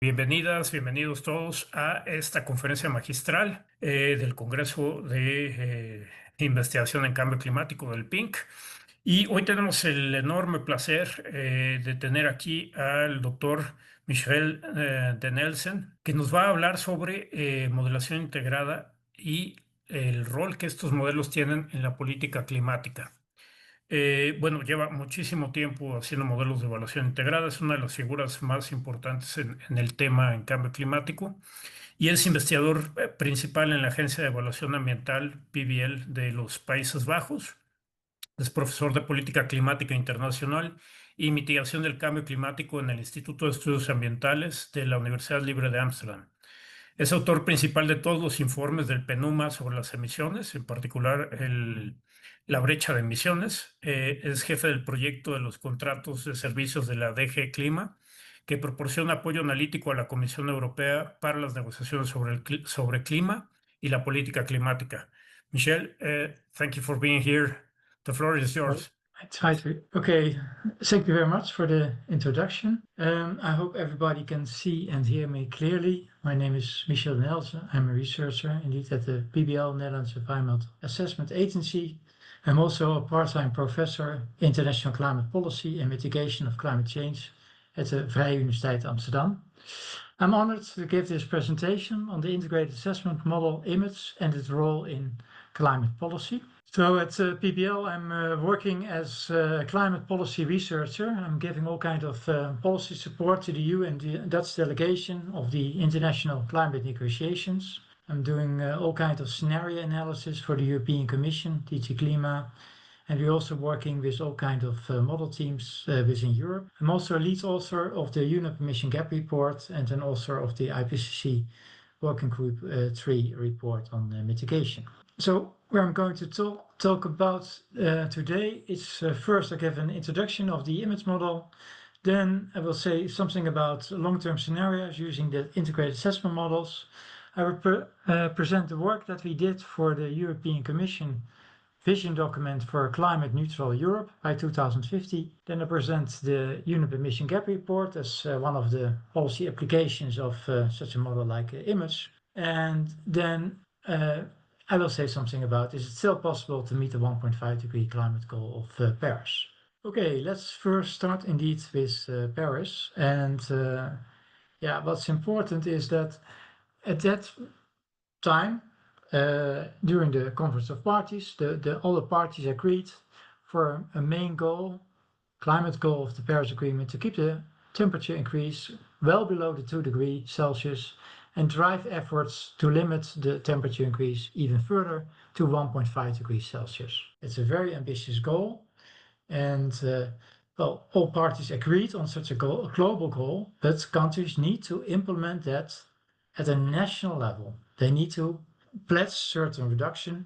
Bienvenidas, bienvenidos todos a esta conferencia magistral del Congreso de Investigación en Cambio Climático del PINC. Y hoy tenemos el enorme placer de tener aquí al doctor Michel de Elzen, que nos va a hablar sobre modelación integrada y el rol que estos modelos tienen en la política climática. Bueno, lleva muchísimo tiempo haciendo modelos de evaluación integrada, es una de las figuras más importantes en el tema en cambio climático y es investigador principal en la Agencia de Evaluación Ambiental PBL de los Países Bajos. Es profesor de Política Climática Internacional y Mitigación del Cambio Climático en el Instituto de Estudios Ambientales de la Universidad Libre de Amsterdam. Es autor principal de todos los informes del PENUMA sobre las emisiones, en particular la brecha de emisiones. Es jefe del proyecto de los contratos de servicios de la DG Clima, que proporciona apoyo analítico a la Comisión Europea para las negociaciones sobre clima y la política climática. Michel, thank you for being here. The floor is yours. Okay, thank you very much for the introduction. I hope everybody can see and hear me clearly. My name is Michel Elzen. I'm a researcher indeed at the PBL, Netherlands Environmental Assessment Agency. I'm also a part-time professor, International Climate Policy and Mitigation of Climate Change at the Vrije Universiteit Amsterdam. I'm honored to give this presentation on the integrated assessment model IMAGE and its role in climate policy. So at PBL, I'm working as a climate policy researcher. I'm giving all kinds of policy support to the EU and the Dutch delegation of the international climate negotiations. I'm doing all kinds of scenario analysis for the European Commission, DG Clima, and we're also working with all kinds of model teams within Europe. I'm also a lead author of the UNEP Emission Gap Report and an author of the IPCC Working Group 3 report on mitigation. So where I'm going to talk about today is first I give an introduction of the image model, then I will say something about long-term scenarios using the integrated assessment models. I will present the work that we did for the European Commission vision document for climate neutral Europe by 2050. Then I present the UNEP Emission Gap Report as one of the policy applications of such a model like IMAGE. And then I will say something about, is it still possible to meet the 1.5 degree climate goal of Paris? Okay, let's first start indeed with Paris. And yeah, what's important is that at that time, during the Conference of Parties, all the parties agreed for a main goal, climate goal of the Paris Agreement, to keep the temperature increase well below the 2 degrees Celsius and drive efforts to limit the temperature increase even further to 1.5 degrees Celsius. It's a very ambitious goal, and well, all parties agreed on such a global goal, but countries need to implement that at a national level. They need to pledge certain reduction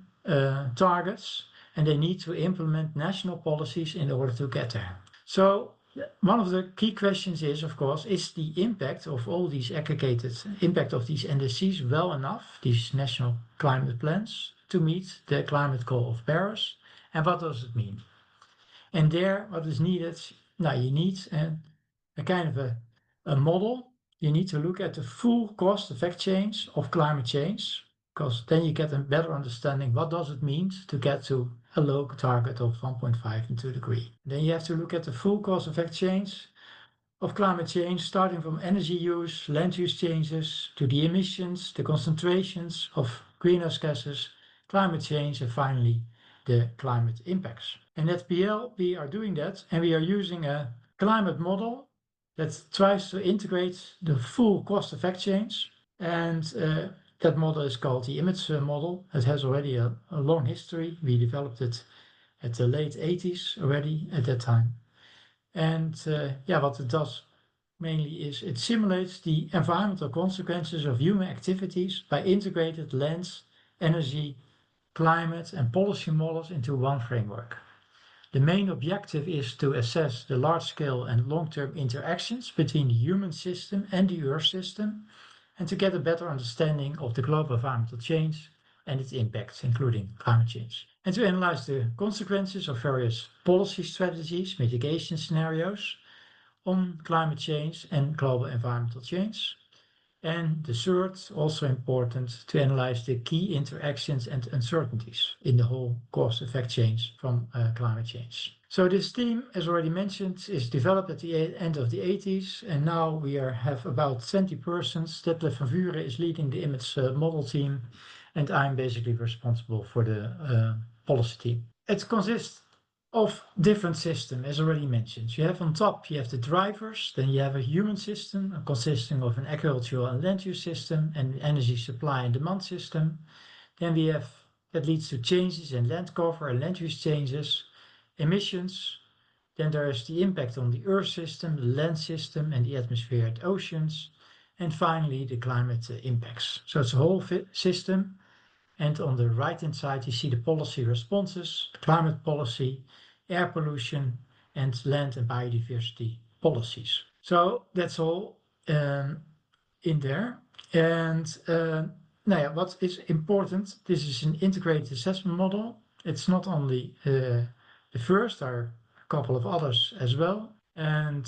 targets, and they need to implement national policies in order to get there. So one of the key questions is, of course, is the impact of all these aggregated impact of these NDCs well enough, these national climate plans, to meet the climate goal of Paris? And what does it mean? And there, what is needed? Now, you need a kind of a model. You need to look at the full cost effect change of climate change, because then you get a better understanding what does it mean to get to a low target of 1.5 and 2 degrees. Then you have to look at the full cost effect change of climate change, starting from energy use, land use changes, to the emissions, the concentrations of greenhouse gases, climate change, and finally the climate impacts. And at PL, we are doing that, and we are using a climate model that tries to integrate the full cost effect change, and that model is called the IMAGE model. It has already a long history. We developed it at the late 80s already at that time. And yeah, what it does mainly is it simulates the environmental consequences of human activities by integrated land, energy, climate and policy models into one framework. The main objective is to assess the large-scale and long-term interactions between the human system and the Earth system, and to get a better understanding of the global environmental change and its impacts, including climate change. And to analyze the consequences of various policy strategies, mitigation scenarios on climate change and global environmental change. And the third, also important, to analyze the key interactions and uncertainties in the whole cause-effect chains from climate change. So this team, as already mentioned, is developed at the end of the 80s, and now we have about 20 persons. Detlef van Vuren is leading the image model team, and I'm basically responsible for the policy team. It consists of different systems, as already mentioned. You have on top, you have the drivers, then you have a human system consisting of an agricultural and land use system and energy supply and demand system. Then we have, that leads to changes in land cover and land use changes, emissions. Then there is the impact on the earth system, the land system and the atmosphere and oceans. And finally, the climate impacts. So it's a whole system. And on the right-hand side, you see the policy responses, climate policy, air pollution, and land and biodiversity policies. So that's all in there. And what is important, this is an integrated assessment model. It's not only the first, there are a couple of others as well. And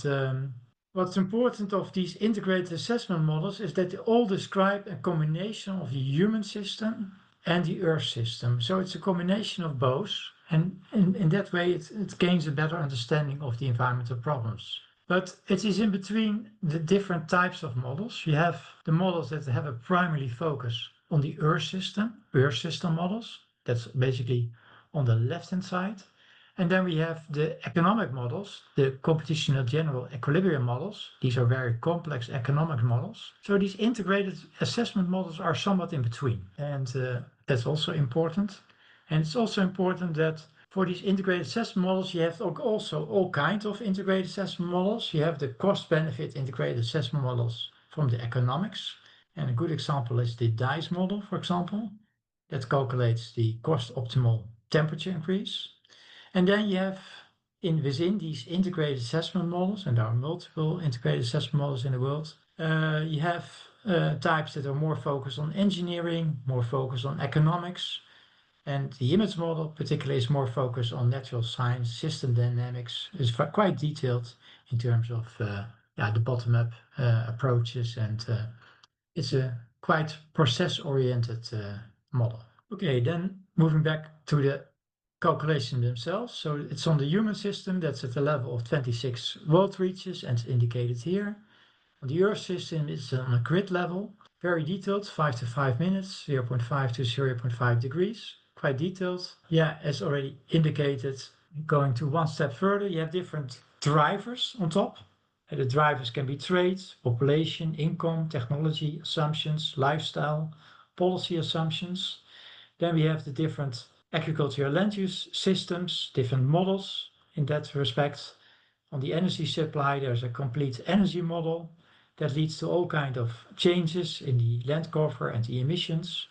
what's important of these integrated assessment models is that they all describe a combination of the human system and the earth system. So it's a combination of both. And in that way, it gains a better understanding of the environmental problems. But it is in between the different types of models. You have the models that have a primary focus on the earth system models. That's basically on the left-hand side. And then we have the economic models, the computational general equilibrium models. These are very complex economic models. So these integrated assessment models are somewhat in between. And that's also important. And it's also important that for these integrated assessment models, you have also all kinds of integrated assessment models. You have the cost-benefit integrated assessment models from the economics. And a good example is the DICE model, for example, that calculates the cost-optimal temperature increase. And then you have within these integrated assessment models, and there are multiple integrated assessment models in the world, you have types that are more focused on engineering, more focused on economics. And the image model particularly is more focused on natural science, system dynamics, is quite detailed in terms of the bottom-up approaches, and it's a quite process-oriented model. Okay, then moving back to the calculation themselves. So it's on the human system, that's at the level of 26 world reaches and indicated here. On the earth system, it's on a grid level, very detailed, 5 to 5 minutes, 0.5 to 0.5 degrees, quite detailed. Yeah, as already indicated, going to one step further, you have different drivers on top. And the drivers can be trade, population, income, technology, assumptions, lifestyle, policy assumptions. Then we have the different agricultural land use systems, different models in that respect. On the energy supply, there's a complete energy model that leads to all kinds of changes in the land cover and the emissions.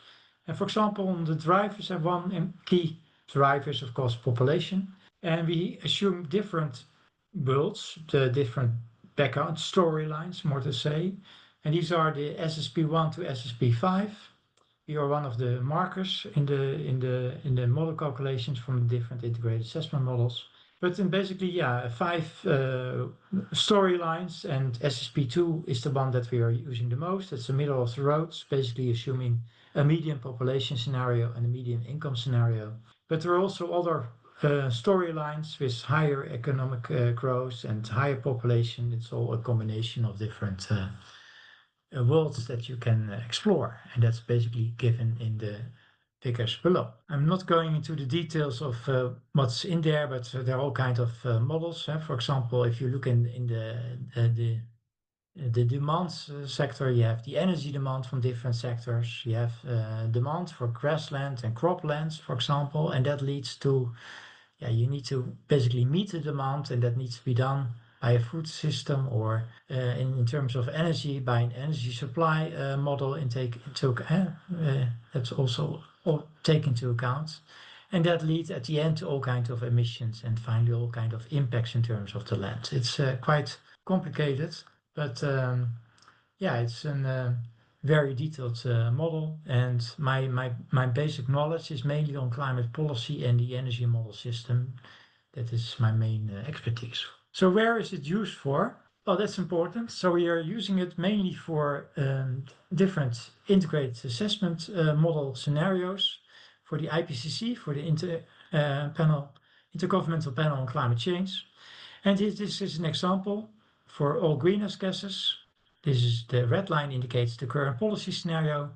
And for example, on the drivers, one key driver is of course population. And we assume different worlds, the different background storylines, more to say. And these are the SSP1 to SSP5. You are one of the markers in the model calculations from the different integrated assessment models. But then basically, 5 storylines, and SSP2 is the one that we are using the most. It's the middle of the road, basically assuming a median population scenario and a median income scenario. But there are also other storylines with higher economic growth and higher population. It's all a combination of different worlds that you can explore, and that's basically given in the figures below. I'm not going into the details of what's in there, but there are all kinds of models. For example, if you look in the demand sector, you have the energy demand from different sectors. You have demand for grassland and croplands, for example, and that leads to, you need to basically meet the demand, and that needs to be done by a food system, or in terms of energy, by an energy supply model that's also all taken into account. And that leads at the end to all kinds of emissions and finally all kinds of impacts in terms of the land. It's quite complicated, but it's a very detailed model. And my basic knowledge is mainly on climate policy and the energy model system. That is my main expertise. So where is it used for? Well, that's important. So we are using it mainly for different integrated assessment model scenarios for the IPCC, for the Intergovernmental Panel on Climate Change. And this is an example for all greenhouse gases. This is the red line indicates the current policy scenario.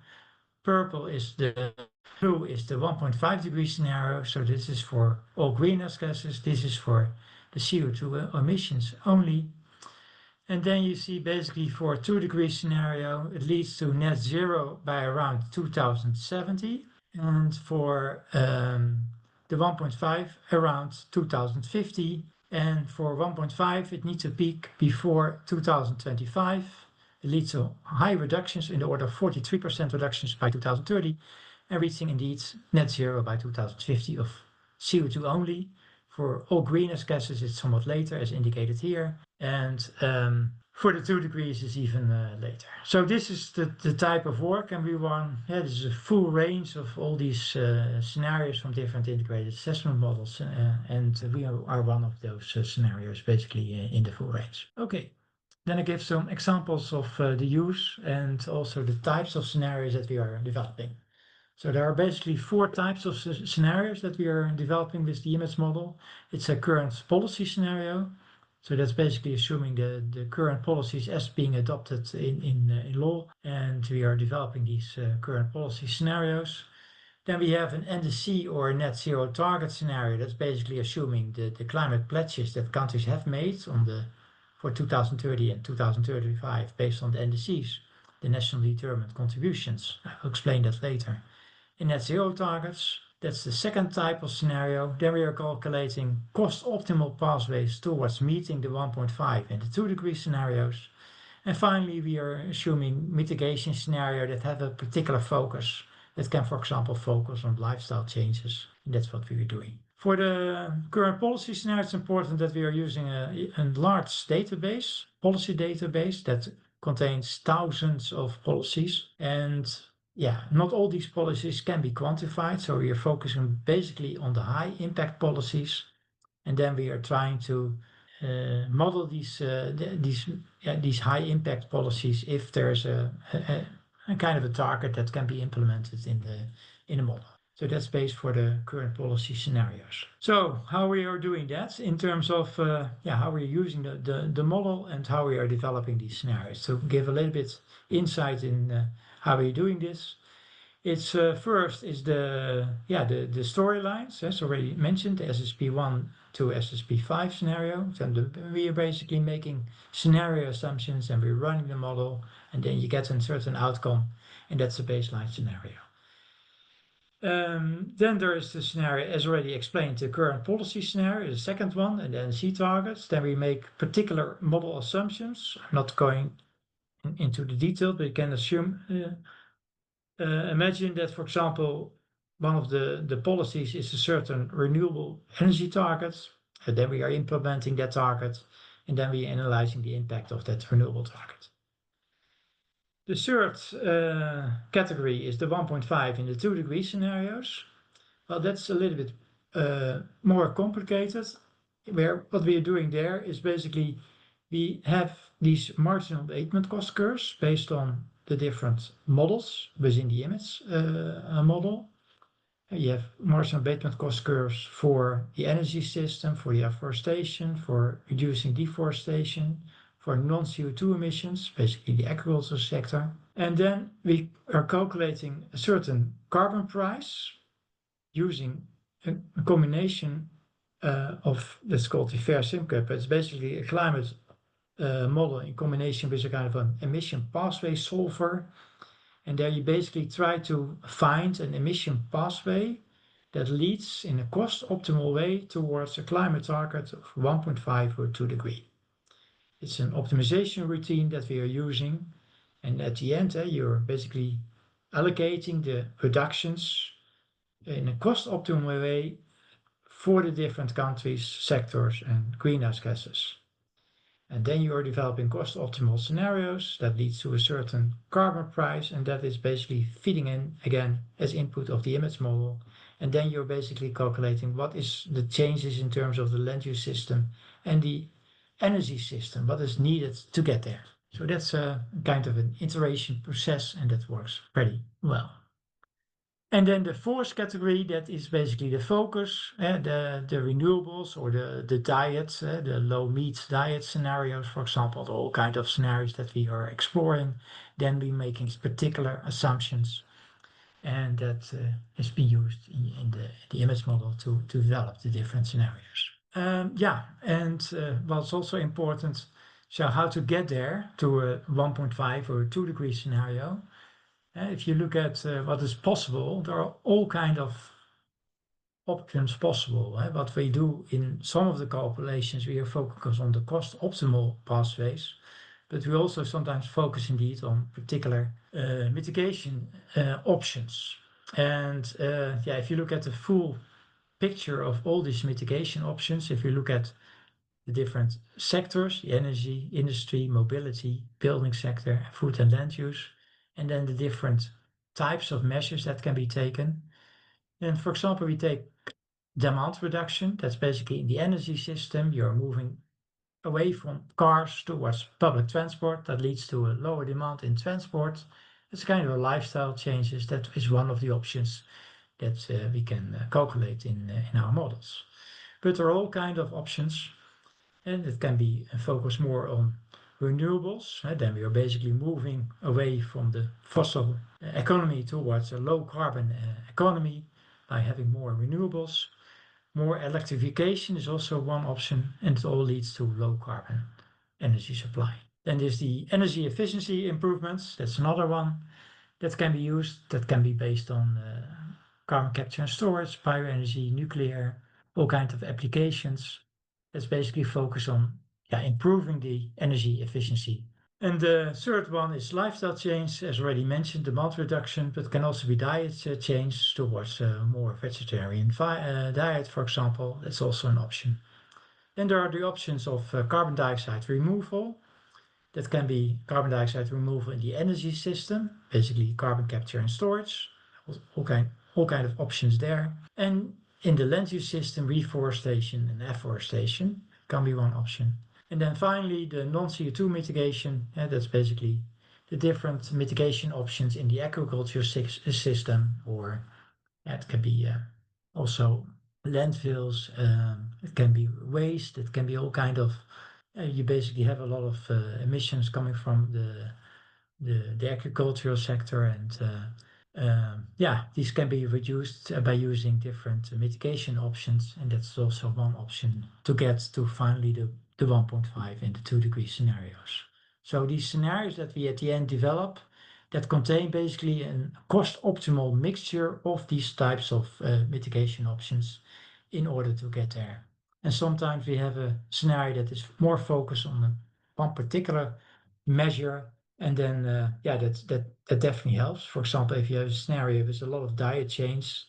Purple is blue is the 1.5 degree scenario. So this is for all greenhouse gases. This is for the CO2 emissions only. And then you see basically for 2 degree scenario, it leads to net zero by around 2070. And for the 1.5 around 2050. And for 1.5, it needs to peak before 2025. It leads to high reductions in the order of 43% reductions by 2030 and reaching indeed net zero by 2050 of CO2 only. For all greenhouse gases, it's somewhat later as indicated here. And for the 2 degrees is even later. So this is the type of work, and this is a full range of all these scenarios from different integrated assessment models, and we are one of those scenarios basically in the full range. Okay, then I give some examples of the use and also the types of scenarios that we are developing. So there are basically 4 types of scenarios that we are developing with the image model. It's a current policy scenario. So that's basically assuming the current policies as being adopted in law, and we are developing these current policy scenarios. Then we have an NDC or a net zero target scenario. That's basically assuming the climate pledges that countries have made for 2030 and 2035 based on the NDCs, the nationally determined contributions. I'll explain that later. In net zero targets, that's the second type of scenario. Then we are calculating cost optimal pathways towards meeting the 1.5 and the 2 degree scenarios. And finally, we are assuming mitigation scenario that have a particular focus that can, for example, focus on lifestyle changes. And that's what we are doing. For the current policy scenario, it's important that we are using a large database, policy database that contains thousands of policies. And not all these policies can be quantified. So we are focusing basically on the high impact policies. And then we are trying to model these high impact policies if there's a kind of a target that can be implemented in the model. So that's based for the current policy scenarios. So how we are doing that in terms of how we're using the model and how we are developing these scenarios. To give a little bit insight in how we're doing this. It's first is the storylines, as already mentioned, the SSP1 to SSP5 scenario. So we are basically making scenario assumptions and we're running the model, and then you get a certain outcome, and that's the baseline scenario. Then there is the scenario, as already explained, the current policy scenario, the second one, and then C targets. Then we make particular model assumptions. I'm not going into the detail, but you can assume. Imagine that, for example, one of the policies is a certain renewable energy target, and then we are implementing that target, and then we are analyzing the impact of that renewable target. The third category is the 1.5 and the 2 degree scenarios. Well, that's a little bit more complicated. What we are doing there is basically we have these marginal abatement cost curves based on the different models within the image model. You have marginal abatement cost curves for the energy system, for the afforestation, for reducing deforestation, for non-CO2 emissions, basically the agricultural sector. And then we are calculating a certain carbon price using a combination of, that's called the fair SimCap. It's basically a climate model in combination with a kind of an emission pathway solver. And there you basically try to find an emission pathway that leads in a cost optimal way towards a climate target of 1.5 or 2 degree. It's an optimization routine that we are using. And at the end, you're basically allocating the reductions in a cost optimal way for the different countries, sectors, and greenhouse gases. And then you are developing cost optimal scenarios that leads to a certain carbon price, and that is basically feeding in again as input of the image model. And then you're basically calculating what is the changes in terms of the land use system and the energy system, what is needed to get there. So that's a kind of an iteration process, and that works pretty well. And then the fourth category, that is basically the focus, the renewables or the diets, the low meat diet scenarios, for example, all kind of scenarios that we are exploring. Then we making particular assumptions, and that is being used in the image model to develop the different scenarios. What's also important, so how to get there to a 1.5 or 2 degree scenario. If you look at what is possible, there are all kind of options possible. What we do in some of the calculations, we are focused on the cost optimal pathways, but we also sometimes focus indeed on particular mitigation options. And if you look at the full picture of all these mitigation options, if you look at the different sectors, the energy, industry, mobility, building sector, food and land use, and then the different types of measures that can be taken. And for example, we take demand reduction. That's basically in the energy system. You're moving away from cars towards public transport. That leads to a lower demand in transport. It's kind of a lifestyle changes. That is one of the options that we can calculate in our models. But there are all kind of options, and it can be focused more on renewables. Then we are basically moving away from the fossil economy towards a low carbon economy by having more renewables. More electrification is also one option, and it all leads to low carbon energy supply. Then there's the energy efficiency improvements. That's another one that can be used, that can be based on carbon capture and storage, bioenergy, nuclear, all kinds of applications. That's basically focused on improving the energy efficiency. And the third one is lifestyle change, as already mentioned, demand reduction, but can also be diet change towards a more vegetarian diet, for example. That's also an option. Then there are the options of carbon dioxide removal. That can be carbon dioxide removal in the energy system, basically carbon capture and storage, all kind of options there. And in the land use system, reforestation and afforestation can be one option. And then finally, the non-CO2 mitigation, that's basically the different mitigation options in the agriculture system, or it can be also landfills, it can be waste, it can be all kind of, you basically have a lot of emissions coming from the agricultural sector, and these can be reduced by using different mitigation options, and that's also one option to get to finally the 1.5 and the 2 degree scenarios. So these scenarios that we at the end develop, that contain basically a cost optimal mixture of these types of mitigation options in order to get there. And sometimes we have a scenario that is more focused on one particular measure, and then that definitely helps. For example, if you have a scenario with a lot of diet change,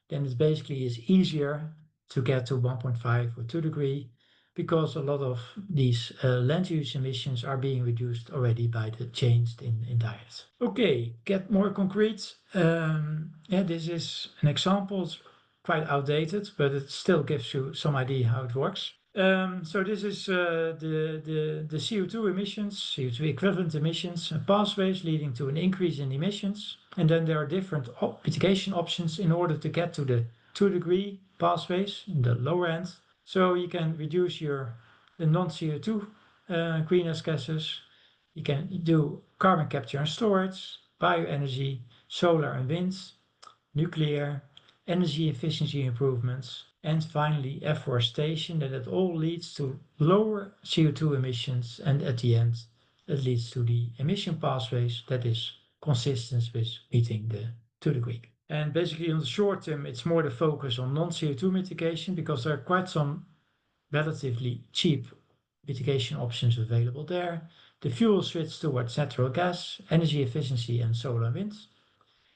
then it basically is easier to get to 1.5 or 2 degree, because a lot of these land use emissions are being reduced already by the change in diet. Okay, get more concrete. This is an example. It's quite outdated, but it still gives you some idea how it works. So this is the CO2 emissions, CO2 equivalent emissions, pathways leading to an increase in emissions. And then there are different mitigation options in order to get to the 2 degree pathways in the lower end. So you can reduce the non-CO2 greenhouse gases. You can do carbon capture and storage, bioenergy, solar and wind, nuclear, energy efficiency improvements, and finally afforestation. That it all leads to lower CO2 emissions, and at the end it leads to the emission pathways that is consistent with meeting the 2 degree. And basically on the short term, it's more the focus on non-CO2 mitigation, because there are quite some relatively cheap mitigation options available there. The fuel switch towards natural gas, energy efficiency, and solar and wind.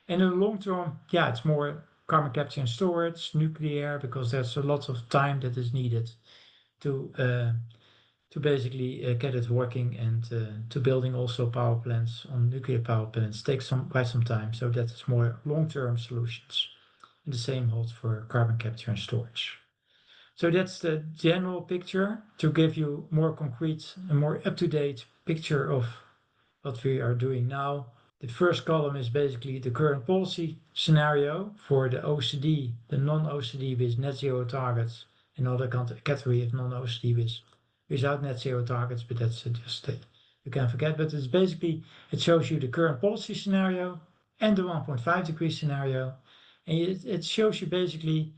And in the long term, it's more carbon capture and storage, nuclear, because there's a lot of time that is needed to basically get it working, and to building also power plants on nuclear power plants takes quite some time. So that is more long-term solutions. And the same holds for carbon capture and storage. So that's the general picture to give you more concrete and more up-to-date picture of what we are doing now. The first column is basically the current policy scenario for the OECD, the non-OECD with net zero targets, another category of non-OECD without net zero targets, but that's just you can forget. But it's basically, it shows you the current policy scenario and the 1.5 degree scenario. And it shows you basically,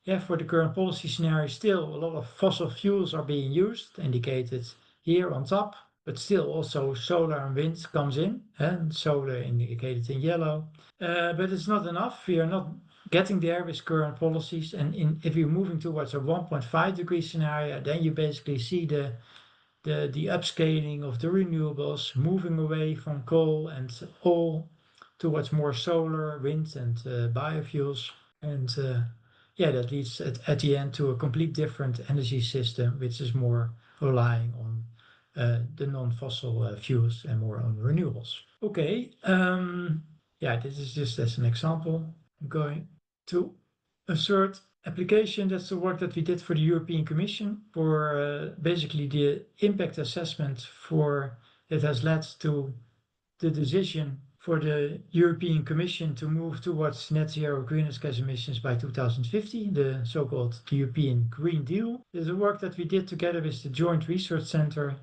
yeah, for the current policy scenario, still a lot of fossil fuels are being used, indicated here on top, but still also solar and wind comes in, and solar indicated in yellow. But it's not enough. We are not getting there with current policies. And if you're moving towards a 1.5 degree scenario, then you basically see the upscaling of the renewables, moving away from coal and all towards more solar, wind, and biofuels. And yeah, that leads at the end to a complete different energy system, which is more relying on the non-fossil fuels and more on renewables. Okay, yeah, this is just as an example. I'm going to a third application. That's the work that we did for the European Commission for basically the impact assessment for that has led to the decision for the European Commission to move towards net zero greenhouse gas emissions by 2050, the so-called European Green Deal. This is the work that we did together with the Joint Research Center,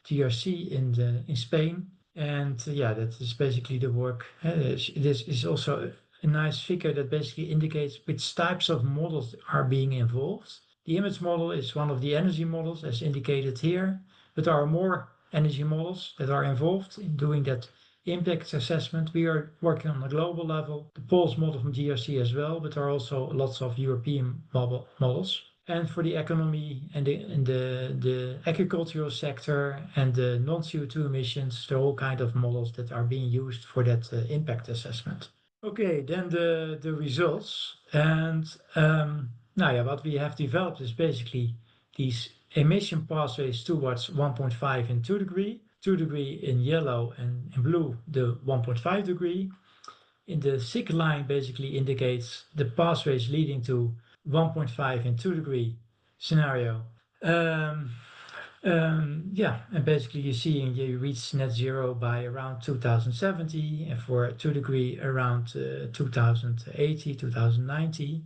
GRC, in Spain. And yeah, that is basically the work. This is also a nice figure that basically indicates which types of models are being involved. The image model is one of the energy models as indicated here, but there are more energy models that are involved in doing that impact assessment. We are working on a global level, the Pulse model from GRC as well, but there are also lots of European models. And for the economy and the agricultural sector and the non-CO2 emissions, there are all kinds of models that are being used for that impact assessment. Okay, then the results. And now, yeah, what we have developed is basically these emission pathways towards 1.5 and 2 degree. 2 degree in yellow and in blue, the 1.5 degree. In the thick line basically indicates the pathways leading to 1.5 and 2 degree scenario. Yeah, and basically you reach net zero by around 2070, and for 2 degree around 2080, 2090.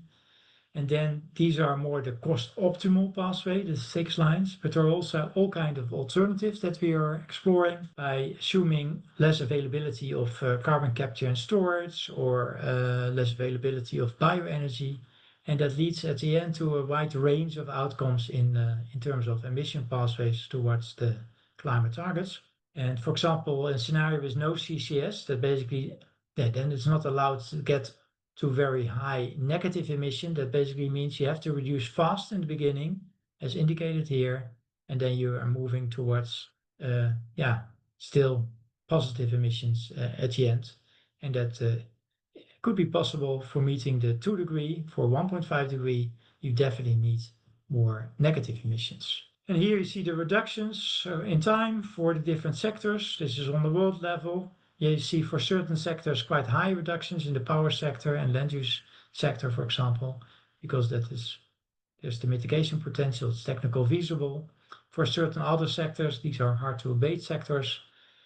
And then these are more the cost optimal pathway, the 6 lines, but there are also all kinds of alternatives that we are exploring by assuming less availability of carbon capture and storage or less availability of bioenergy. And that leads at the end to a wide range of outcomes in terms of emission pathways towards the climate targets. And for example, a scenario with no CCS, that basically, then it's not allowed to get to very high negative emission. That basically means you have to reduce fast in the beginning, as indicated here, and then you are moving towards, still positive emissions at the end. And that could be possible for meeting the 2 degree. For 1.5 degree, you definitely need more negative emissions. And here you see the reductions in time for the different sectors. This is on the world level. You see for certain sectors quite high reductions in the power sector and land use sector, for example, because there's the mitigation potential, it's technical feasible. For certain other sectors, these are hard to abate sectors.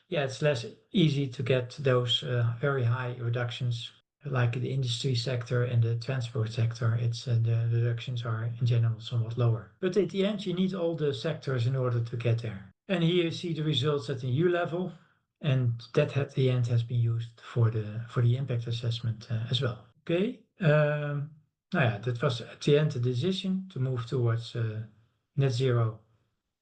Yeah, it's less easy to get those very high reductions, like the industry sector and the transport sector. The reductions are in general somewhat lower. But at the end, you need all the sectors in order to get there. And here you see the results at the EU level. And that at the end has been used for the impact assessment as well. Okay, that was at the end the decision to move towards net zero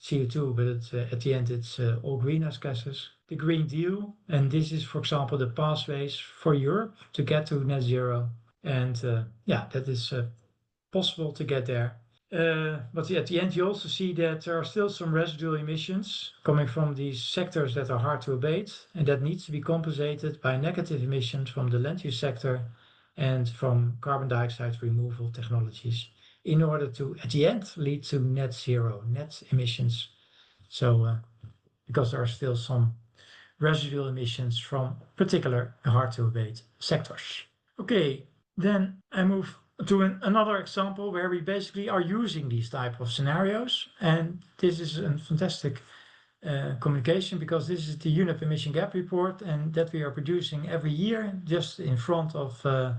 CO2, but at the end it's all greenhouse gases. The Green Deal, and this is, for example, the pathways for Europe to get to net zero. And that is possible to get there. But at the end, you also see that there are still some residual emissions coming from these sectors that are hard to abate, and that needs to be compensated by negative emissions from the land use sector and from carbon dioxide removal technologies in order to, at the end, lead to net zero, net emissions. So, because there are still some residual emissions from particular hard to abate sectors. Okay, then I move to another example where we basically are using these type of scenarios. And this is a fantastic communication, because this is the UNEP emission gap report, and that we are producing every year just in front of the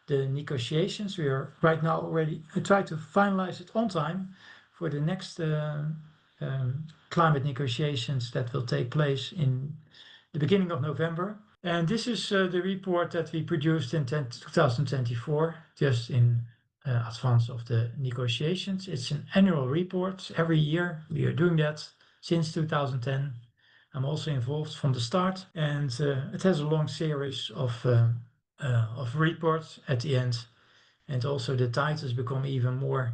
negotiations. We are right now already try to finalize it on time for the next climate negotiations that will take place in the beginning of November. And this is the report that we produced in 2024, just in advance of the negotiations. It's an annual report. Every year we are doing that since 2010. I'm also involved from the start, and it has a long series of reports at the end. And also the titles become even more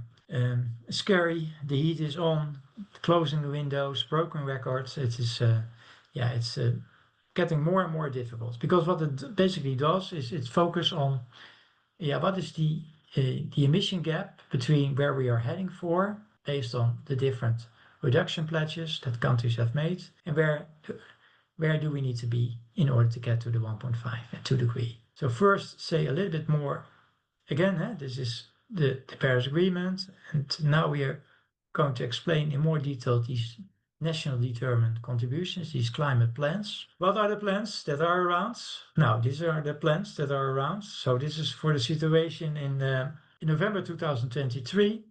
scary. The heat is on, closing the windows, broken records. It is, it's getting more and more difficult, because what it basically does is it focuses on, what is the emission gap between where we are heading for, based on the different reduction pledges that countries have made, and where do we need to be in order to get to the 1.5 and 2 degree. So first, say a little bit more. Again, this is the Paris Agreement, and now we are going to explain in more detail these national determined contributions, these climate plans. What are the plans that are around? Now, these are the plans that are around. So this is for the situation in November 2023.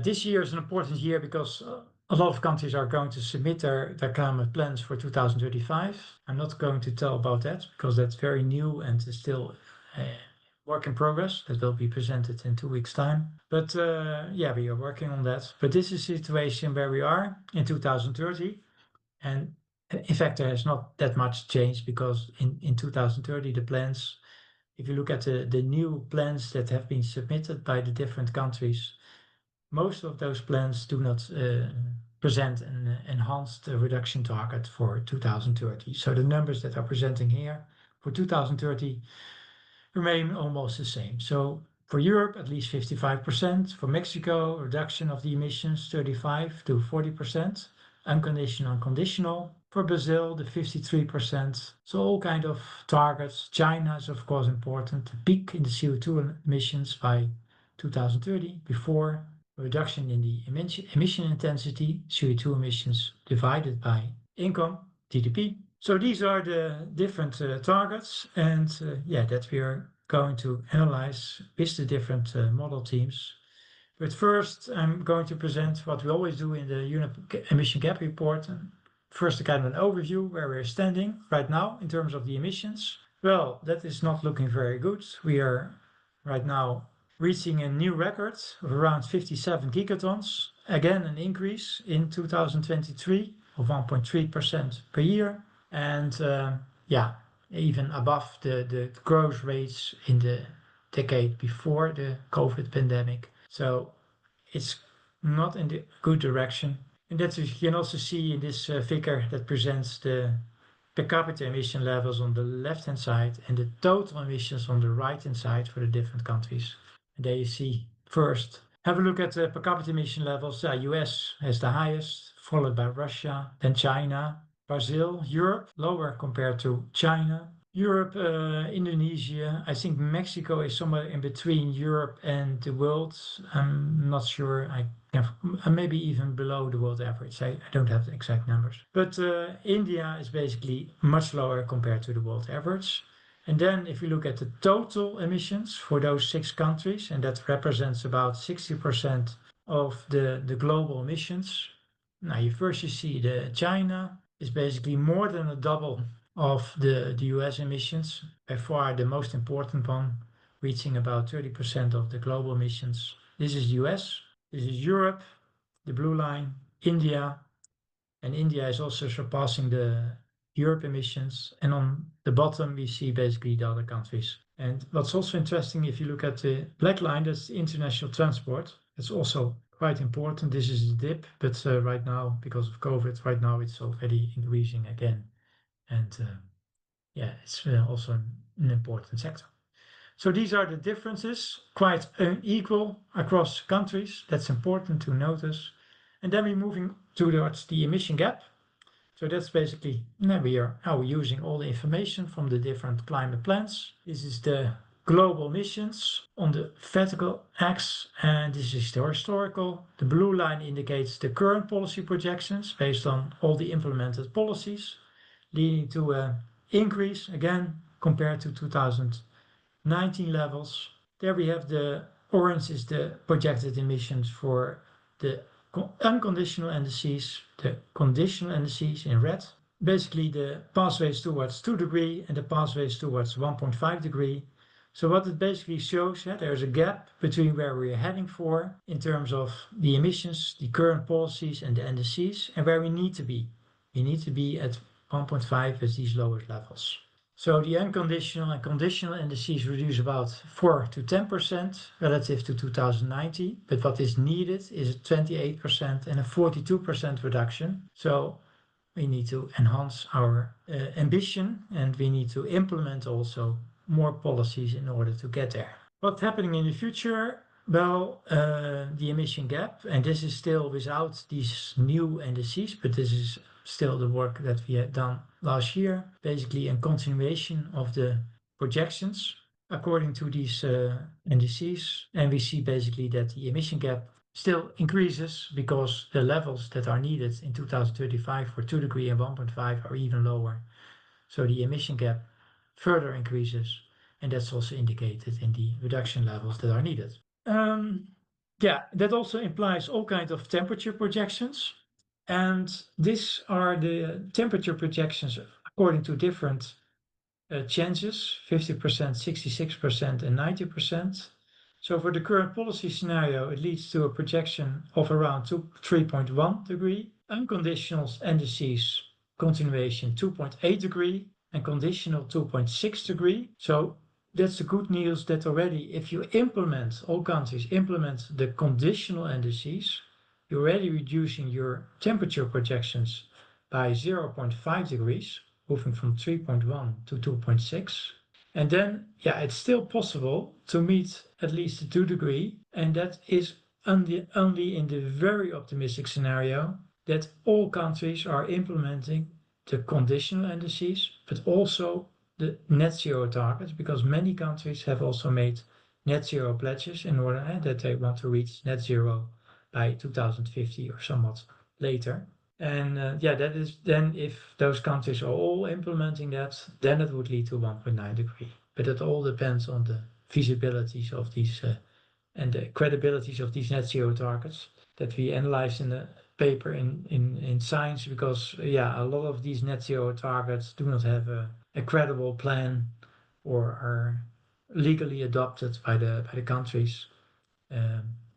This year is an important year because a lot of countries are going to submit their climate plans for 2035. I'm not going to tell about that because that's very new and is still work in progress. That will be presented in 2 weeks' time. But we are working on that. But this is a situation where we are in 2030. And in fact, there has not that much changed, because in 2030, the plans, if you look at the new plans that have been submitted by the different countries, most of those plans do not present an enhanced reduction target for 2030. So the numbers that are presenting here for 2030 remain almost the same. So for Europe, at least 55%. For Mexico, reduction of the emissions 35 to 40%. Unconditional and conditional. For Brazil, the 53%. So all kind of targets. China is of course important. The peak in the CO2 emissions by 2030 before reduction in the emission intensity, CO2 emissions divided by income, GDP. So these are the different targets, and that we are going to analyze with the different model teams. But first, I'm going to present what we always do in the UNEP emission gap report. First, a kind of an overview where we're standing right now in terms of the emissions. Well, that is not looking very good. We are right now reaching a new record of around 57 gigatons. Again, an increase in 2023 of 1.3% per year. And even above the growth rates in the decade before the COVID pandemic. So it's not in the good direction. And that you can also see in this figure that presents the per capita emission levels on the left-hand side and the total emissions on the right-hand side for the different countries. And there you see first, have a look at the per capita emission levels. US has the highest, followed by Russia, then China, Brazil, Europe, lower compared to China. Europe, Indonesia, I think Mexico is somewhere in between Europe and the world. I'm not sure, maybe even below the world average. I don't have the exact numbers. But India is basically much lower compared to the world average. And then if you look at the total emissions for those 6 countries, and that represents about 60% of the global emissions. Now you see the China is basically more than a double of the US emissions, by far the most important one, reaching about 30% of the global emissions. This is US, this is Europe, the blue line, India, and India is also surpassing the Europe emissions. And on the bottom, we see basically the other countries. And what's also interesting, if you look at the black line, that's international transport. It's also quite important. This is the dip, but right now, because of COVID, right now it's already increasing again. And it's also an important sector. So these are the differences, quite unequal across countries. That's important to notice. And then we're moving towards the emission gap. So that's basically, we are now using all the information from the different climate plans. This is the global emissions on the vertical axis, and this is the historical. The blue line indicates the current policy projections based on all the implemented policies, leading to an increase again compared to 2019 levels. There we have the orange is the projected emissions for the unconditional indices, the conditional indices in red. Basically the pathways towards 2 degrees and the pathways towards 1.5 degrees. So what it basically shows, there's a gap between where we're heading for in terms of the emissions, the current policies and the indices, and where we need to be. We need to be at 1.5 as these lowest levels. So the unconditional and conditional indices reduce about 4 to 10% relative to 2019, but what is needed is a 28% and a 42% reduction. So we need to enhance our ambition, and we need to implement also more policies in order to get there. What's happening in the future? Well, the emission gap, and this is still without these new indices, but this is still the work that we had done last year, basically a continuation of the projections according to these indices. And we see basically that the emission gap still increases because the levels that are needed in 2035 for 2 degrees and 1.5 are even lower. So the emission gap further increases, and that's also indicated in the reduction levels that are needed. That also implies all kinds of temperature projections. And these are the temperature projections according to different chances, 50%, 66%, and 90%. So for the current policy scenario, it leads to a projection of around 3.1 degree. Unconditional indices continuation 2.8 degree and conditional 2.6 degree. So that's the good news that already if you implement, all countries implement the conditional indices, you're already reducing your temperature projections by 0.5 degrees, moving from 3.1 to 2.6. And then, it's still possible to meet at least the 2 degree, and that is only in the very optimistic scenario that all countries are implementing the conditional indices, but also the net zero targets, because many countries have also made net zero pledges in order that they want to reach net zero by 2050 or somewhat later. And that is then, if those countries are all implementing that, then it would lead to 1.9 degree. But it all depends on the feasibilities of these and the credibilities of these net zero targets that we analyzed in the paper in Science, because a lot of these net zero targets do not have a credible plan or are legally adopted by the countries.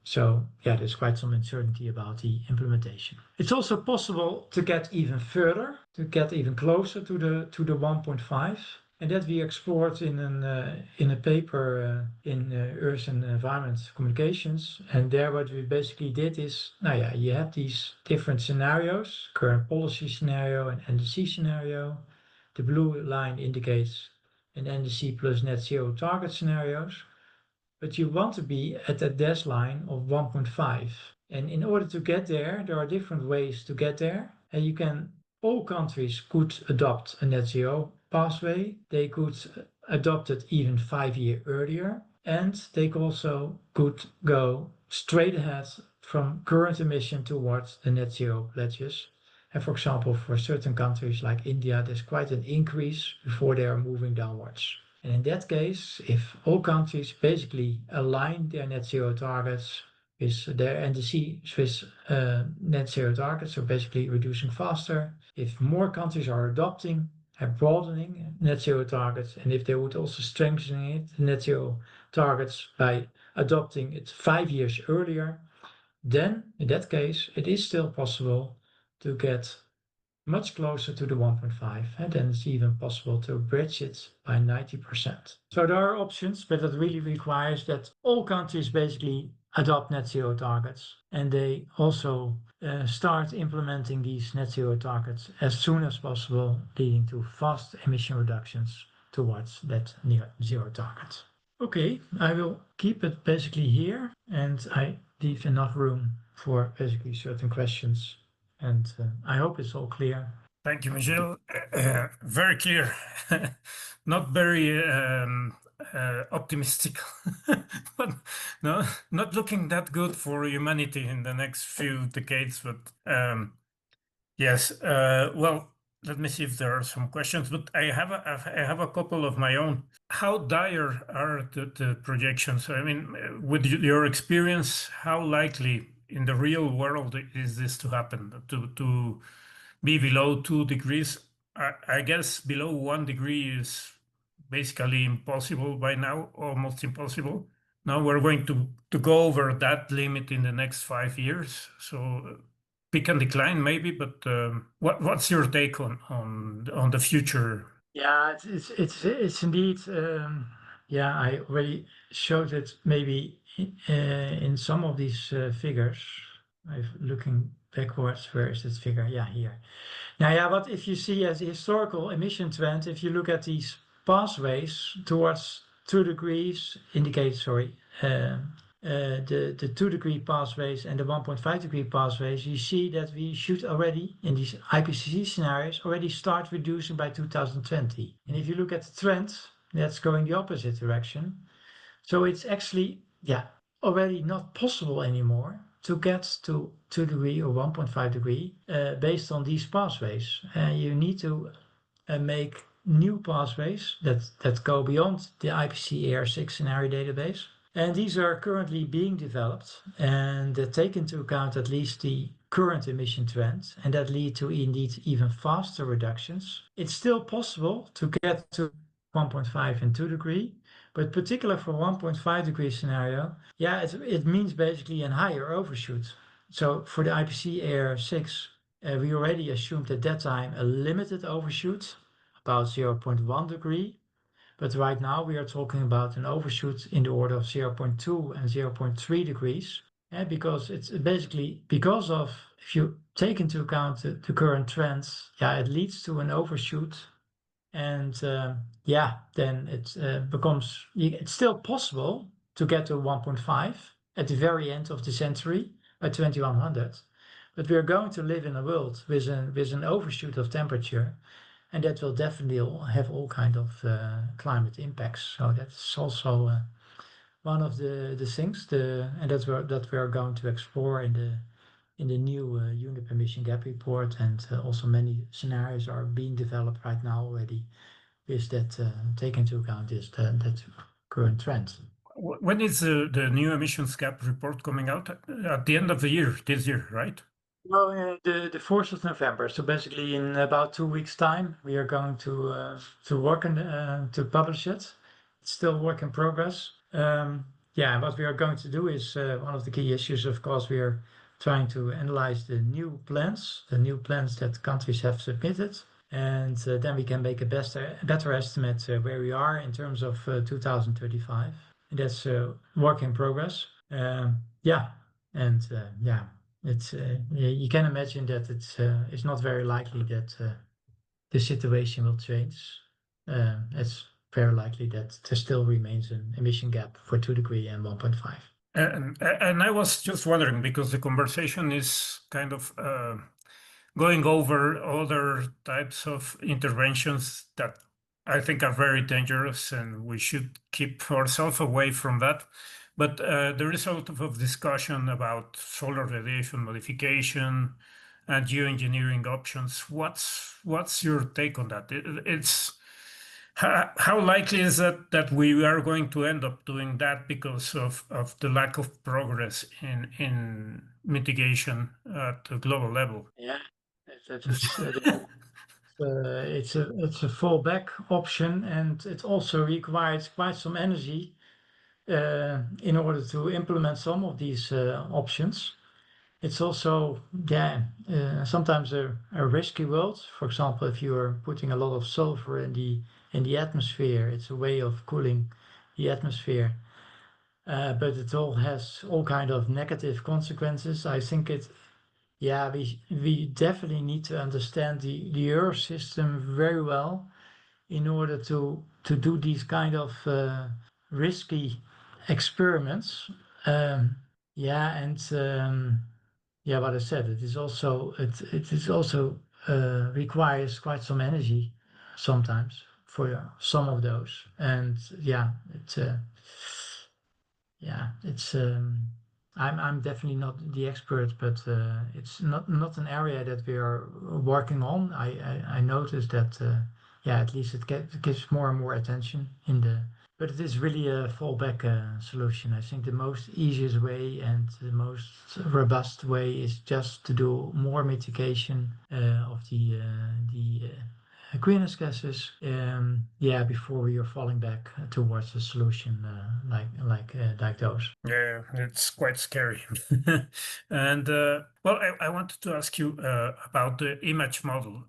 So there's quite some uncertainty about the implementation. It's also possible to get even further, to get even closer to the 1.5, and that we explored in a paper in Earth and Environment Communications. And there what we basically did is, you have these different scenarios, current policy scenario and NDC scenario. The blue line indicates an NDC plus net zero target scenarios. But you want to be at that dash line of 1.5. And in order to get there, there are different ways to get there. And all countries could adopt a net zero pathway. They could adopt it even 5 years earlier. And they also could go straight ahead from current emission towards the net zero pledges. And for example, for certain countries like India, there's quite an increase before they are moving downwards. And in that case, if all countries basically align their net zero targets with their NDC with net zero targets, so basically reducing faster, if more countries are adopting and broadening net zero targets, and if they would also strengthen it, net zero targets by adopting it 5 years earlier, then in that case, it is still possible to get much closer to the 1.5, and then it's even possible to bridge it by 90%. So there are options, but it really requires that all countries basically adopt net zero targets, and they also start implementing these net zero targets as soon as possible, leading to fast emission reductions towards that near zero target. Okay, I will keep it basically here, and I leave enough room for basically certain questions. And I hope it's all clear. Thank you, Michel. Very clear. Not very optimistic, but no, not looking that good for humanity in the next few decades. But yes, well, let me see if there are some questions. But I have a couple of my own. How dire are the projections? I mean, with your experience, how likely in the real world is this to happen? To be below 2 degrees? I guess below 1 degree is basically impossible by now, almost impossible. Now we're going to go over that limit in the next 5 years. So peak and decline maybe, but what's your take on the future? Yeah, it's indeed. Yeah, I already showed it maybe in some of these figures. I'm looking backwards. Where is this figure? Yeah, here. Now, yeah, but if you see as a historical emission trend, if you look at these pathways towards 2 degrees, indicate, sorry, the 2 degree pathways and the 1.5 degree pathways, you see that we should already, in these IPCC scenarios, already start reducing by 2020. And if you look at the trend, that's going the opposite direction. So it's actually, yeah, already not possible anymore to get to 2 degree or 1.5 degree based on these pathways. You need to make new pathways that go beyond the IPCC AR6 scenario database. And these are currently being developed and take into account at least the current emission trends and that lead to indeed even faster reductions. It's still possible to get to 1.5 and 2 degree, but particular for 1.5 degree scenario, yeah, it means basically a higher overshoot. So for the IPCC AR6, we already assumed at that time a limited overshoot, about 0.1 degree. But right now we are talking about an overshoot in the order of 0.2 and 0.3 degrees. Because it's basically because of, if you take into account the current trends, yeah, it leads to an overshoot. And yeah, then it becomes, it's still possible to get to 1.5 at the very end of the century by 2100. But we're going to live in a world with an overshoot of temperature, and that will definitely have all kind of climate impacts. So that's also one of the things, and that we are going to explore in the new UNEP emission gap report, and also many scenarios are being developed right now already. Is that take into account that current trend? When is the new emissions gap report coming out? At the end of the year, this year, right? Well, the 4th of November. So basically, in about 2 weeks' time, we are going to work on to publish it. It's still work in progress. Yeah, what we are going to do is one of the key issues. Of course, we are trying to analyze the new plans that countries have submitted, and then we can make a better estimate where we are in terms of 2035. And that's work in progress. Yeah, and yeah. It's you can imagine that it's not very likely that the situation will change. It's very likely that there still remains an emission gap for 2 degree and 1.5. And I was just wondering because the conversation is kind of going over other types of interventions that I think are very dangerous, and we should keep ourselves away from that. But there is a lot of discussion about solar radiation modification and geoengineering options. What's your take on that? It's how likely is that we are going to end up doing that because of the lack of progress in mitigation at the global level? Yeah, it's a fallback option, and it also requires quite some energy in order to implement some of these options. It's also, yeah, sometimes a risky world. For example, if you are putting a lot of sulfur in the atmosphere, it's a way of cooling the atmosphere. But it all has all kind of negative consequences. I think yeah, we definitely need to understand the Earth system very well in order to do these kind of risky experiments. Yeah, and yeah, what I said, it is also requires quite some energy sometimes for some of those. And I'm definitely not the expert, but it's not an area that we are working on. I noticed that at least it gives more and more attention but it is really a fallback solution. I think the most easiest way and the most robust way is just to do more mitigation of the greenhouse gases. Before we are falling back towards a solution like those. Yeah, it's quite scary. And I wanted to ask you about the image model.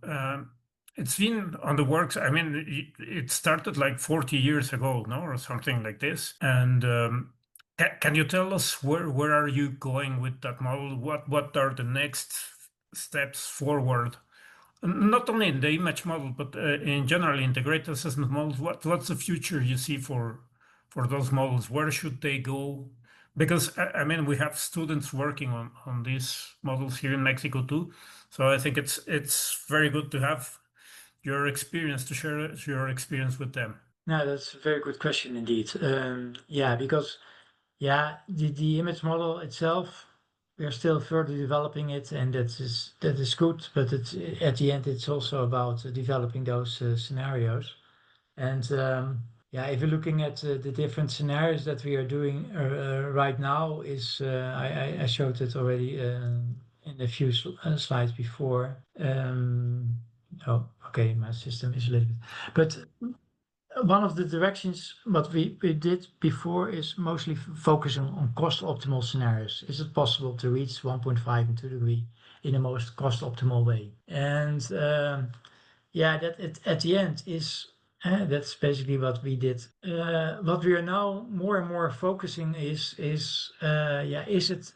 It's been on the works. I mean, it started like 40 years ago, no, or something like this. And can you tell us where are you going with that model? What are the next steps forward? Not only in the image model, but in general, integrated assessment models. What's the future you see for those models? Where should they go? Because I mean, we have students working on these models here in Mexico too. So I think it's very good to have your experience, to share your experience with them. No, that's a very good question indeed. Because the image model itself, we are still further developing it, and that is good. But it's at the end, it's also about developing those scenarios. And if you're looking at the different scenarios that we are doing right now, I showed it already in a few slides before. Oh, okay, my system is a little bit, but one of the directions what we did before is mostly focusing on cost optimal scenarios. Is it possible to reach 1.5 and 2 degree in the most cost optimal way? And that at the end is that's basically what we did. What we are now more and more focusing is it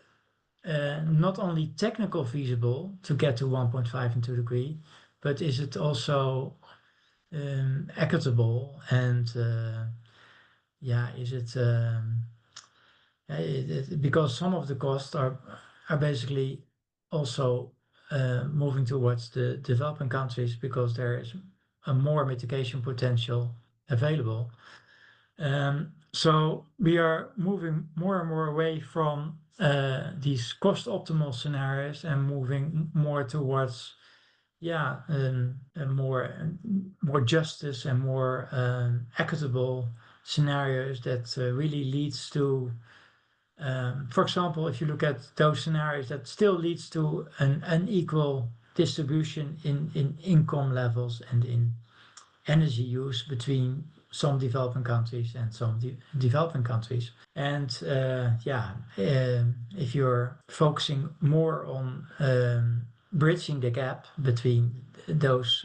not only technical feasible to get to 1.5 and 2 degree, but is it also equitable and is because some of the costs are basically also moving towards the developing countries because there is a more mitigation potential available. So we are moving more and more away from these cost optimal scenarios and moving more towards a more justice and more equitable scenarios that really leads to, for example, if you look at those scenarios, that still leads to an unequal distribution in income levels and in energy use between some developing countries and some developing countries. And if you're focusing more on bridging the gap between those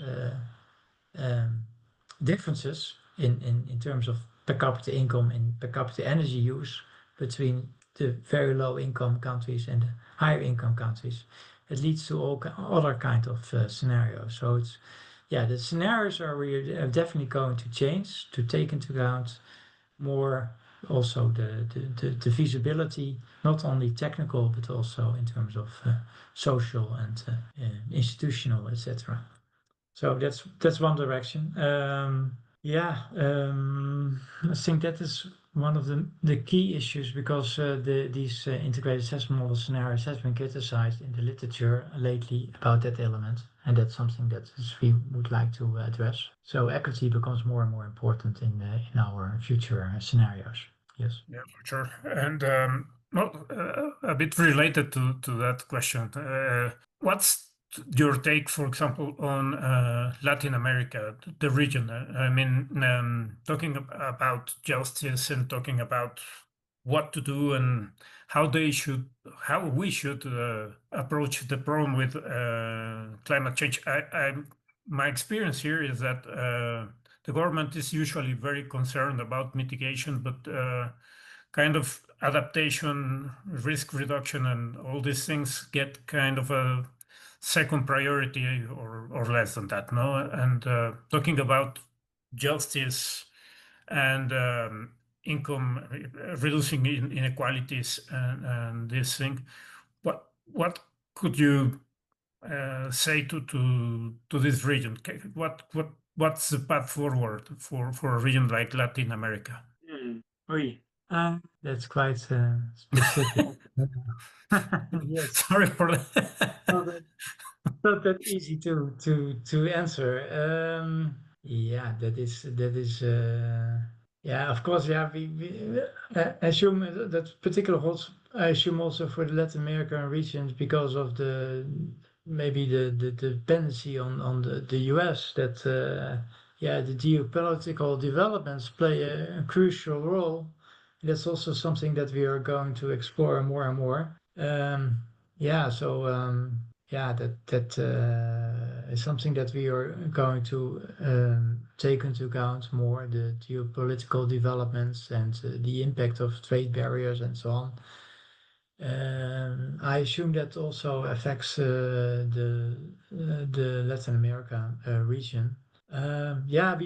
differences in terms of per capita income and per capita energy use between the very low income countries and the higher income countries, it leads to all other kind of scenarios. So it's the scenarios are definitely going to change to take into account more also the feasibility, not only technical but also in terms of social and institutional, etc. So that's one direction. I think that is one of the key issues because these integrated assessment model scenarios has been criticized in the literature lately about that element, and that's something that we would like to address. So equity becomes more and more important in our future scenarios. Yes. Yeah, for sure. And a bit related to that question, what's your take, for example, on Latin America, the region? I mean, talking about justice and talking about what to do and how we should approach the problem with climate change. My experience here is that the government is usually very concerned about mitigation, but kind of adaptation, risk reduction, and all these things get kind of a second priority or less than that, no? And talking about justice and income, reducing inequalities and this thing, what could you say to this region? What's the path forward for a region like Latin America? Oui. That's quite specific. Yes. Sorry for that. Not that, not that easy to answer. Yeah, that is. Yeah, of course. Yeah, we assume that particular holds. I assume also for the Latin American regions because of the maybe the dependency on the US that yeah, the geopolitical developments play a crucial role. That's also something that we are going to explore more and more. Yeah, so yeah, that is something that we are going to take into account more, the geopolitical developments and the impact of trade barriers and so on. I assume that also affects the Latin America region. Yeah,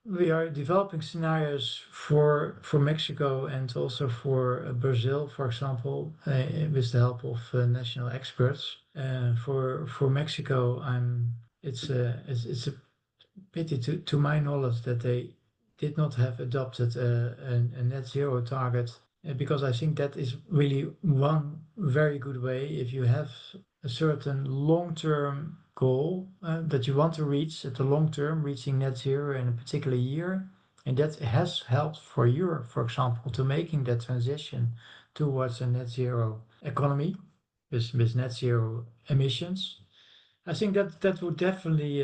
we are developing scenarios for Mexico and also for Brazil, for example, with the help of national experts. For Mexico, it's a pity to my knowledge that they did not have adopted a net zero target because I think that is really one very good way if you have a certain long-term goal that you want to reach at the long term, reaching net zero in a particular year, and that has helped for Europe, for example, to making that transition towards a net zero economy with net zero emissions. I think that would definitely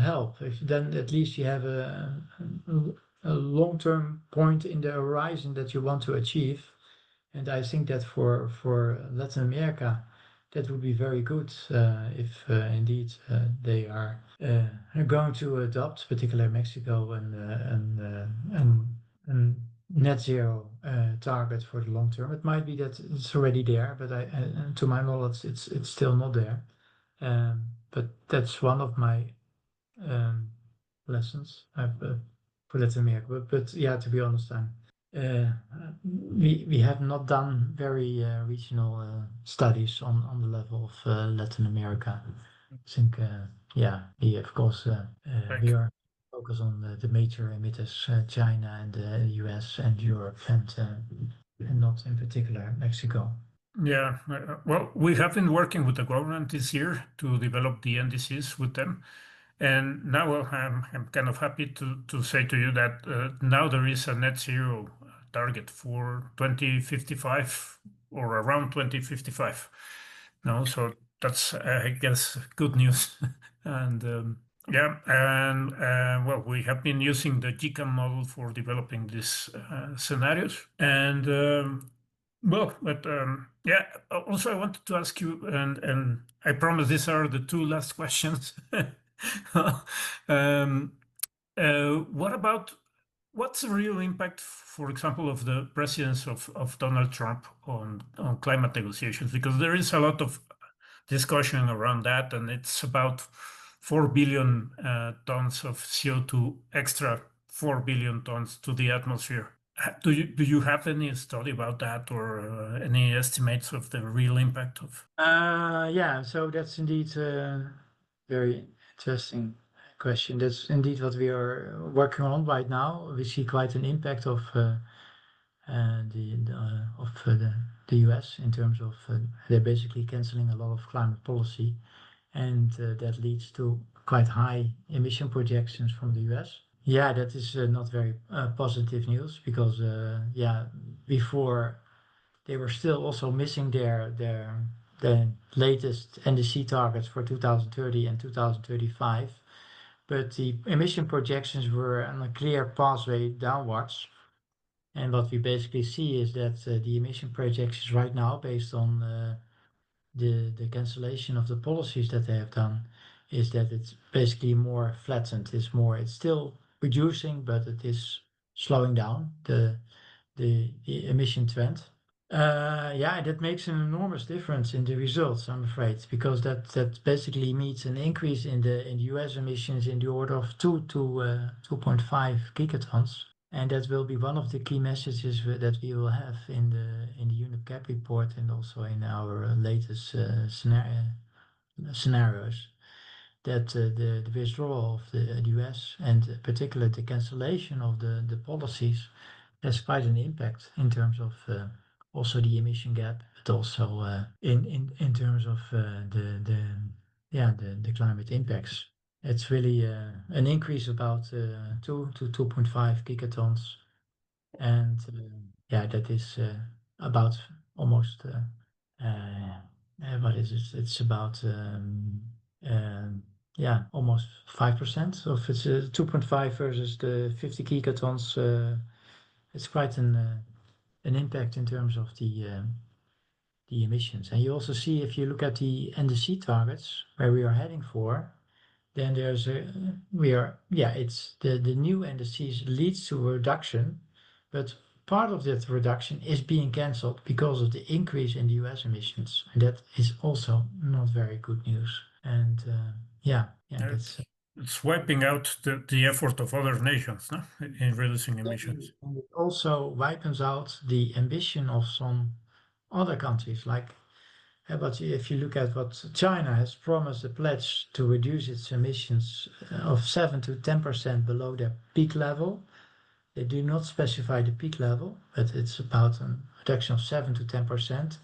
help. If then at least you have a long-term point in the horizon that you want to achieve, and I think that for Latin America, that would be very good if indeed they are going to adopt, particularly Mexico, and net zero target for the long term. It might be that it's already there, but to my knowledge, it's still not there. But that's one of my lessons I've for Latin America. But yeah, to be honest, uh, we have not done very regional studies on the level of Latin America. I think yeah, we of course Thank we you. are focused on the major emitters, China and the US and Europe, and not in particular Mexico. Yeah, well, we have been working with the government this year to develop the NDCs with them. And now I'm kind of happy to say to you that now there is a net zero target for 2055 or around 2055. No, so that's, I guess, good news. And yeah, and well, we have been using the GCAM model for developing these scenarios. And well, but yeah, also I wanted to ask you, and I promise these are the two last questions. Um, what about what's the real impact, for example, of the prescience of Donald Trump on climate negotiations? Because there is a lot of discussion around that, and it's about 4 billion tons of CO2 extra, 4 billion tons to the atmosphere. Do you have any study about that or any estimates of the real impact of? Yeah, so that's indeed a very interesting question. That's indeed what we are working on right now. We see quite an impact of the US in terms of they're basically canceling a lot of climate policy, and that leads to quite high emission projections from the US. Yeah, that is not very positive news because yeah, before they were still also missing their latest NDC targets for 2030 and 2035, but the emission projections were on a clear pathway downwards. And what we basically see is that the emission projections right now, based on the cancellation of the policies that they have done, is that it's basically more flattened. It's still reducing, but it is slowing down the emission trend. Yeah, that makes an enormous difference in the results, I'm afraid, because that basically means an increase in the US emissions in the order of 2.5 gigatons, and that will be one of the key messages that we will have in the UNEP-CAP report and also in our latest scenario scenarios that the withdrawal of the US and particularly the cancellation of the policies has quite an impact in terms of also the emission gap, but also in terms of the climate impacts. It's really an increase about 2 to 2.5 gigatons, and that is about almost what is it? It's about almost 5% of it's 2.5 versus the 50 gigatons. It's quite an impact in terms of the emissions. And you also see if you look at the NDC targets where we are heading for, then there's it's the new NDCs leads to a reduction, but part of that reduction is being cancelled because of the increase in the US emissions, and that is also not very good news. And that's it's wiping out the effort of other nations, no? In reducing emissions. and it also wipes out the ambition of some other countries. But if you look at what China has promised, a pledge to reduce its emissions of 7 to 10% below their peak level. They do not specify the peak level, but it's about a reduction of 7 to 10%.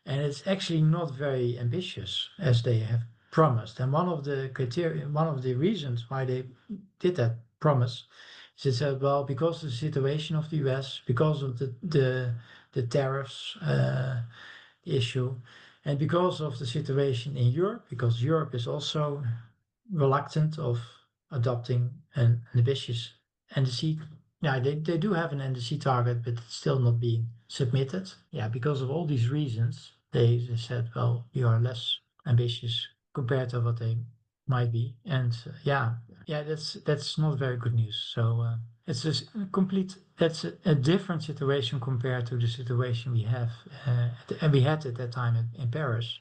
And it's actually not very ambitious as they have promised. And one of the reasons why they did that promise is they said, well, because of the situation of the US, because of the tariffs issue, and because of the situation in Europe, because Europe is also reluctant of adopting an ambitious NDC. Yeah, they do have an NDC target, but it's still not being submitted. Yeah, because of all these reasons, they said, well, we are less ambitious compared to what they might be. And that's not very good news. So it's that's a different situation compared to the situation we have, and we had at that time in Paris.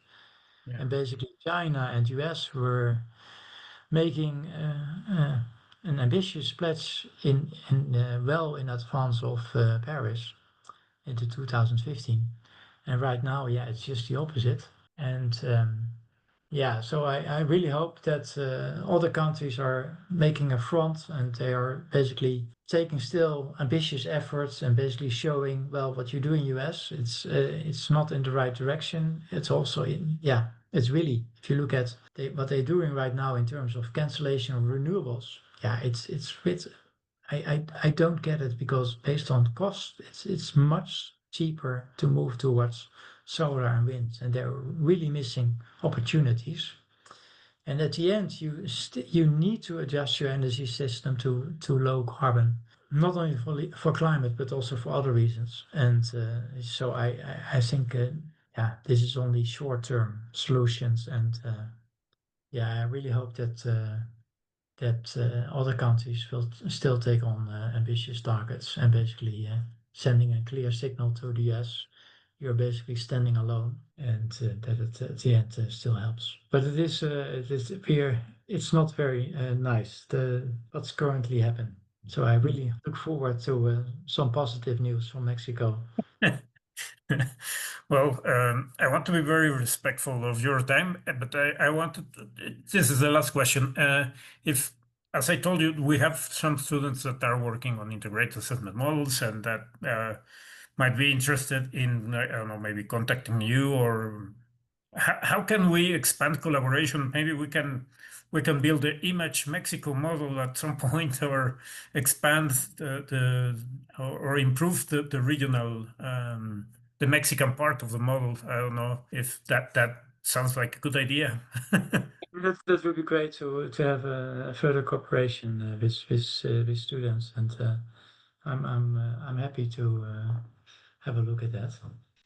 Yeah. And basically China and US were making an ambitious pledge well in advance of Paris into 2015. And right now, it's just the opposite. And so I really hope that other countries are making a front and they are basically taking still ambitious efforts and basically showing, well, what you do in US, it's not in the right direction. It's also it's really, if you look at what they're doing right now in terms of cancellation of renewables, I don't get it, because based on cost, it's much cheaper to move towards solar and wind, and they're really missing opportunities. And at the end, you need to adjust your energy system to low carbon, not only for climate but also for other reasons. And so I think this is only short-term solutions, and I really hope that other countries will still take on ambitious targets and basically sending a clear signal to the US. You're basically standing alone, and that it, at the end still helps. But it's not very nice what's currently happening. So I really look forward to some positive news from Mexico. Well, I want to be very respectful of your time, but I wanted, this is the last question. If, as I told you, we have some students that are working on integrated assessment models and that might be interested in, I don't know, maybe contacting you, or how can we expand collaboration? Maybe we can build the Image Mexico model at some point, or expand or improve the regional, the Mexican part of the model. I don't know if that sounds like a good idea. That would be great to have a further cooperation with students, and I'm happy to have a look at that.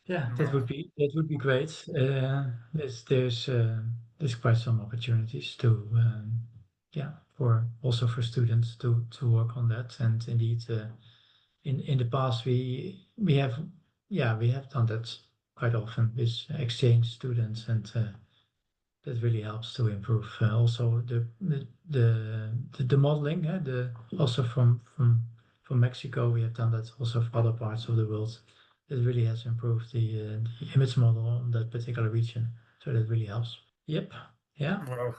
Yeah, that would be great. There's quite some opportunities to for students to work on that. And indeed, in the past we have done that quite often with exchange students, and that really helps to improve also the modeling. Also from Mexico, we have done that also for other parts of the world. It really has improved the image model on that particular region, so that really helps. Yep. Yeah, Well,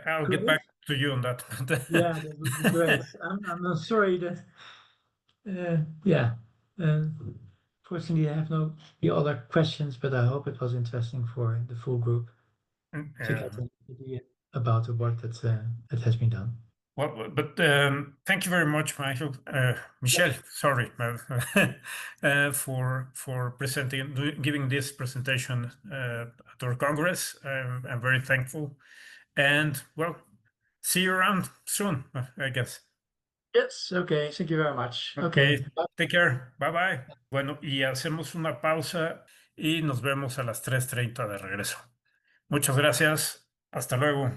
I'll get great. back to you on that. Yeah, that would be great. I'm sorry that, yeah, uh, fortunately I have no the other questions, but I hope it was interesting for the full group to get Um, an idea about the work that has been done. well, but thank you very much, Michael, Yeah. Michel. Sorry, for presenting, giving this presentation at our Congress. I'm very thankful, and well, see you around soon, I guess. Yes, okay, thank you very much. Ok, Okay, bye. take care, bye bye. Bueno, y hacemos una pausa y nos vemos a las 3:30 de regreso. Muchas gracias, hasta luego.